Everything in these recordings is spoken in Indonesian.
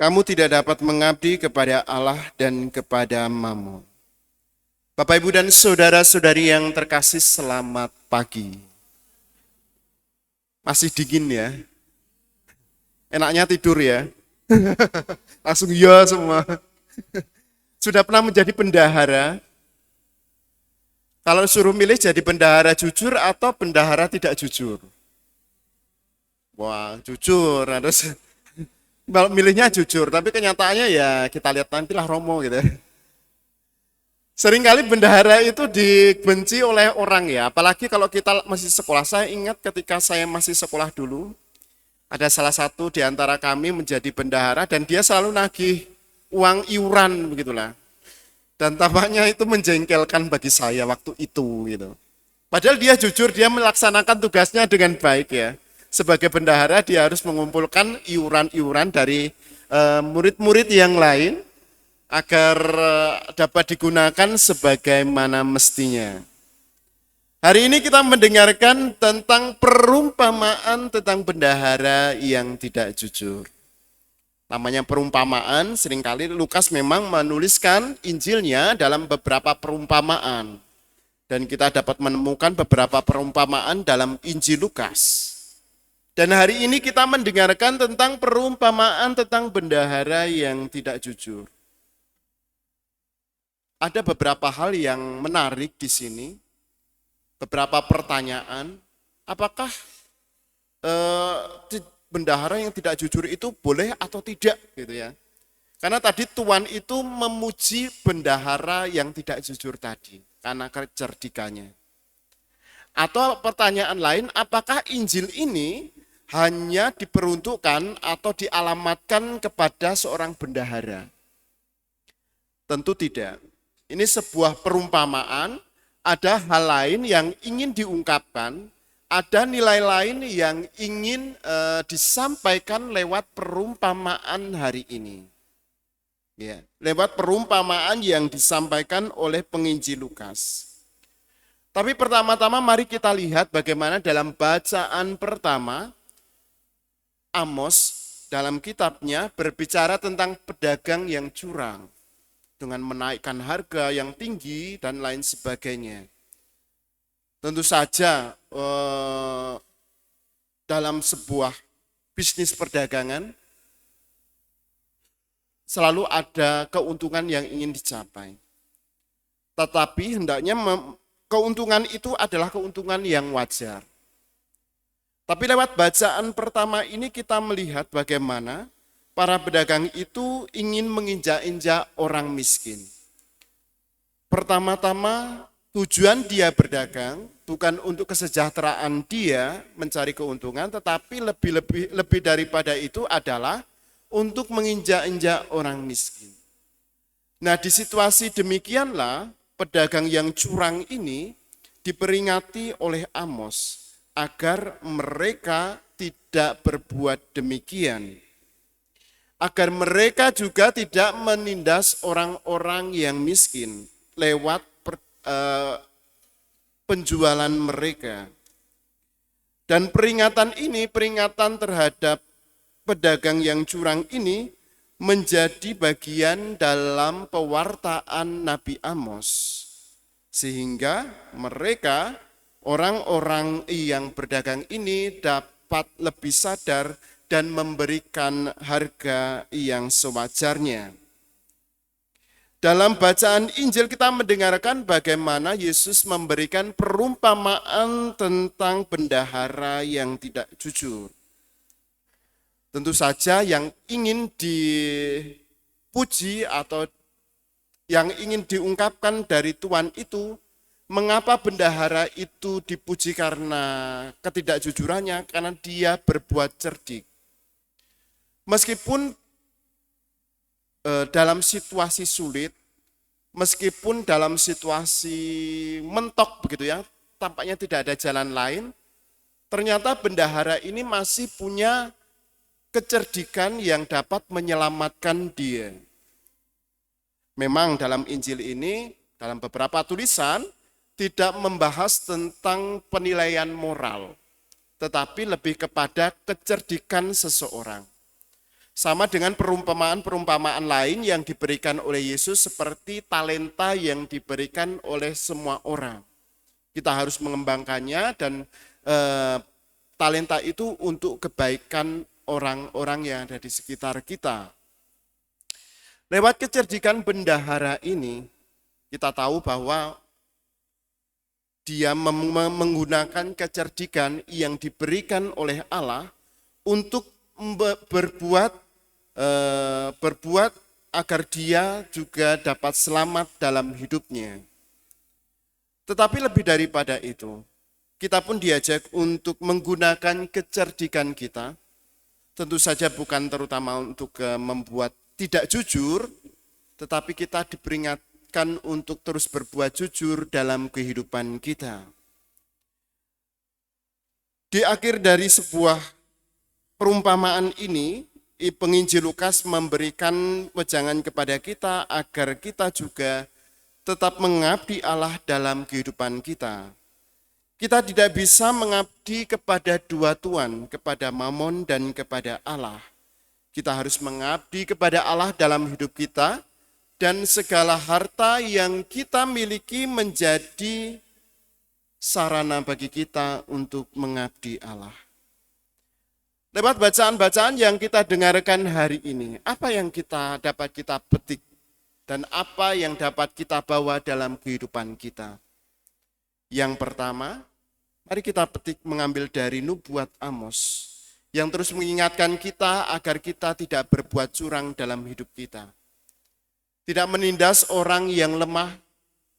Kamu tidak dapat mengabdi kepada Allah dan kepada Mammon. Bapak, Ibu, dan saudara-saudari yang terkasih, selamat pagi. Masih dingin ya? Enaknya tidur ya? Langsung ya semua. Sudah pernah menjadi bendahara? Kalau suruh milih jadi bendahara jujur atau bendahara tidak jujur? Wah, jujur. Harus kalau milihnya jujur, tapi kenyataannya ya kita lihat nantilah Romo gitu. Seringkali bendahara itu dibenci oleh orang ya, apalagi kalau kita masih sekolah. Saya ingat ketika saya masih sekolah dulu, ada salah satu di antara kami menjadi bendahara dan dia selalu nagih uang iuran begitulah. Dan tampaknya itu menjengkelkan bagi saya waktu itu gitu. Padahal dia jujur, dia melaksanakan tugasnya dengan baik ya. Sebagai bendahara dia harus mengumpulkan iuran-iuran dari murid-murid yang lain agar dapat digunakan sebagaimana mestinya. Hari ini kita mendengarkan tentang perumpamaan tentang bendahara yang tidak jujur. Namanya perumpamaan, seringkali Lukas memang menuliskan Injilnya dalam beberapa perumpamaan. Dan kita dapat menemukan beberapa perumpamaan dalam Injil Lukas. Dan hari ini kita mendengarkan tentang perumpamaan tentang bendahara yang tidak jujur. Ada beberapa hal yang menarik di sini, beberapa pertanyaan. Apakah bendahara yang tidak jujur itu boleh atau tidak gitu ya? Karena tadi Tuhan itu memuji bendahara yang tidak jujur tadi karena kecerdikannya. Atau pertanyaan lain, apakah Injil ini hanya diperuntukkan atau dialamatkan kepada seorang bendahara? Tentu tidak. Ini sebuah perumpamaan, ada hal lain yang ingin diungkapkan, ada nilai lain yang ingin disampaikan lewat perumpamaan hari ini. Ya, lewat perumpamaan yang disampaikan oleh penginjil Lukas. Tapi pertama-tama mari kita lihat bagaimana dalam bacaan pertama, Amos dalam kitabnya berbicara tentang pedagang yang curang dengan menaikkan harga yang tinggi dan lain sebagainya. Tentu saja dalam sebuah bisnis perdagangan selalu ada keuntungan yang ingin dicapai. Tetapi hendaknya keuntungan itu adalah keuntungan yang wajar. Tapi lewat bacaan pertama ini kita melihat bagaimana para pedagang itu ingin menginjak-injak orang miskin. Pertama-tama tujuan dia berdagang bukan untuk kesejahteraan dia mencari keuntungan, tetapi lebih daripada itu adalah untuk menginjak-injak orang miskin. Nah, di situasi demikianlah pedagang yang curang ini diperingati oleh Amos agar mereka tidak berbuat demikian. Agar mereka juga tidak menindas orang-orang yang miskin lewat penjualan mereka. Dan peringatan ini, peringatan terhadap pedagang yang curang ini menjadi bagian dalam pewartaan Nabi Amos. Sehingga mereka, orang-orang yang berdagang ini dapat lebih sadar dan memberikan harga yang sewajarnya. Dalam bacaan Injil kita mendengarkan bagaimana Yesus memberikan perumpamaan tentang bendahara yang tidak jujur. Tentu saja yang ingin dipuji atau yang ingin diungkapkan dari Tuhan itu, mengapa bendahara itu dipuji karena ketidakjujurannya, karena dia berbuat cerdik. Meskipun dalam situasi sulit, meskipun dalam situasi mentok begitu ya, tampaknya tidak ada jalan lain, ternyata bendahara ini masih punya kecerdikan yang dapat menyelamatkan dia. Memang dalam Injil ini, dalam beberapa tulisan, tidak membahas tentang penilaian moral, tetapi lebih kepada kecerdikan seseorang. Sama dengan perumpamaan-perumpamaan lain yang diberikan oleh Yesus seperti talenta yang diberikan oleh semua orang. Kita harus mengembangkannya dan talenta itu untuk kebaikan orang-orang yang ada di sekitar kita. Lewat kecerdikan bendahara ini, kita tahu bahwa dia menggunakan kecerdikan yang diberikan oleh Allah untuk berbuat agar dia juga dapat selamat dalam hidupnya. Tetapi lebih daripada itu, kita pun diajak untuk menggunakan kecerdikan kita, tentu saja bukan terutama untuk membuat tidak jujur, tetapi kita diperingatkan untuk terus berbuat jujur dalam kehidupan kita. Di akhir dari sebuah perumpamaan ini, penginjil Lukas memberikan wejangan kepada kita agar kita juga tetap mengabdi Allah dalam kehidupan kita. Kita tidak bisa mengabdi kepada dua tuan, kepada Mamon dan kepada Allah. Kita harus mengabdi kepada Allah dalam hidup kita, dan segala harta yang kita miliki menjadi sarana bagi kita untuk mengabdi Allah. Lewat bacaan-bacaan yang kita dengarkan hari ini, apa yang dapat kita petik dan apa yang dapat kita bawa dalam kehidupan kita? Yang pertama, mari kita petik mengambil dari nubuat Amos yang terus mengingatkan kita agar kita tidak berbuat curang dalam hidup kita. Tidak menindas orang yang lemah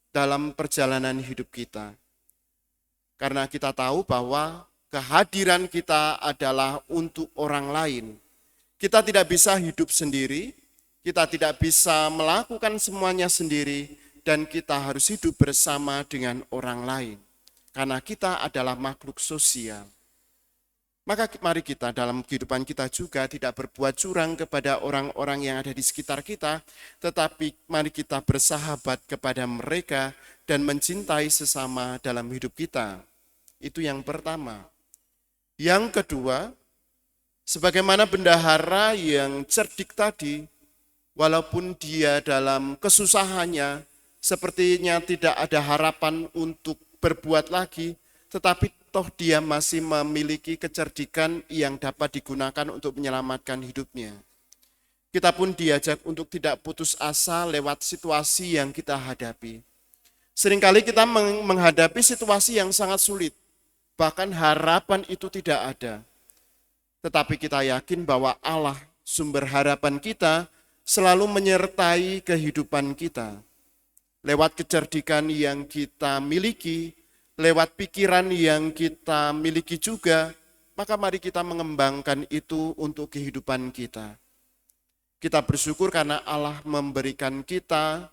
dalam perjalanan hidup kita. Karena kita tahu bahwa kehadiran kita adalah untuk orang lain. Kita tidak bisa hidup sendiri, kita tidak bisa melakukan semuanya sendiri, dan kita harus hidup bersama dengan orang lain. Karena kita adalah makhluk sosial. Maka mari kita dalam kehidupan kita juga tidak berbuat curang kepada orang-orang yang ada di sekitar kita, tetapi mari kita bersahabat kepada mereka dan mencintai sesama dalam hidup kita. Itu yang pertama. Yang kedua, sebagaimana bendahara yang cerdik tadi, walaupun dia dalam kesusahannya, sepertinya tidak ada harapan untuk berbuat lagi, tetapi toh dia masih memiliki kecerdikan yang dapat digunakan untuk menyelamatkan hidupnya. Kita pun diajak untuk tidak putus asa lewat situasi yang kita hadapi. Seringkali kita menghadapi situasi yang sangat sulit, bahkan harapan itu tidak ada. Tetapi kita yakin bahwa Allah, sumber harapan kita, selalu menyertai kehidupan kita. Lewat kecerdikan yang kita miliki, lewat pikiran yang kita miliki juga, maka mari kita mengembangkan itu untuk kehidupan kita. Kita bersyukur karena Allah memberikan kita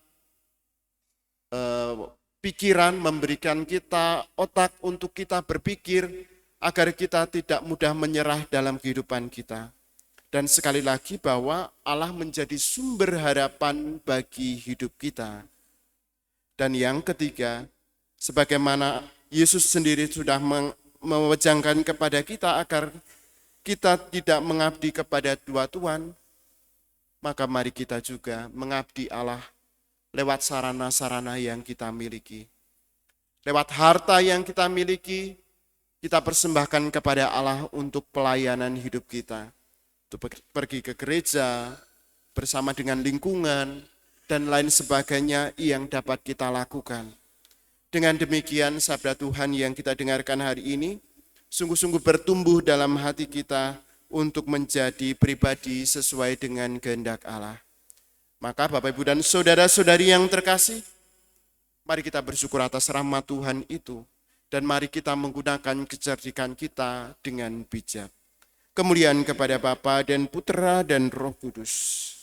pikiran, memberikan kita otak untuk kita berpikir agar kita tidak mudah menyerah dalam kehidupan kita. Dan sekali lagi bahwa Allah menjadi sumber harapan bagi hidup kita. Dan yang ketiga, sebagaimana Yesus sendiri sudah mewejangkan kepada kita agar kita tidak mengabdi kepada dua tuan, maka mari kita juga mengabdi Allah lewat sarana-sarana yang kita miliki. Lewat harta yang kita miliki, kita persembahkan kepada Allah untuk pelayanan hidup kita. Untuk pergi ke gereja, bersama dengan lingkungan, dan lain sebagainya yang dapat kita lakukan. Dengan demikian, sabda Tuhan yang kita dengarkan hari ini, sungguh-sungguh bertumbuh dalam hati kita untuk menjadi pribadi sesuai dengan kehendak Allah. Maka Bapak, Ibu, dan saudara-saudari yang terkasih, mari kita bersyukur atas rahmat Tuhan itu, dan mari kita menggunakan kecerdikan kita dengan bijak. Kemuliaan kepada Bapa dan Putera dan Roh Kudus.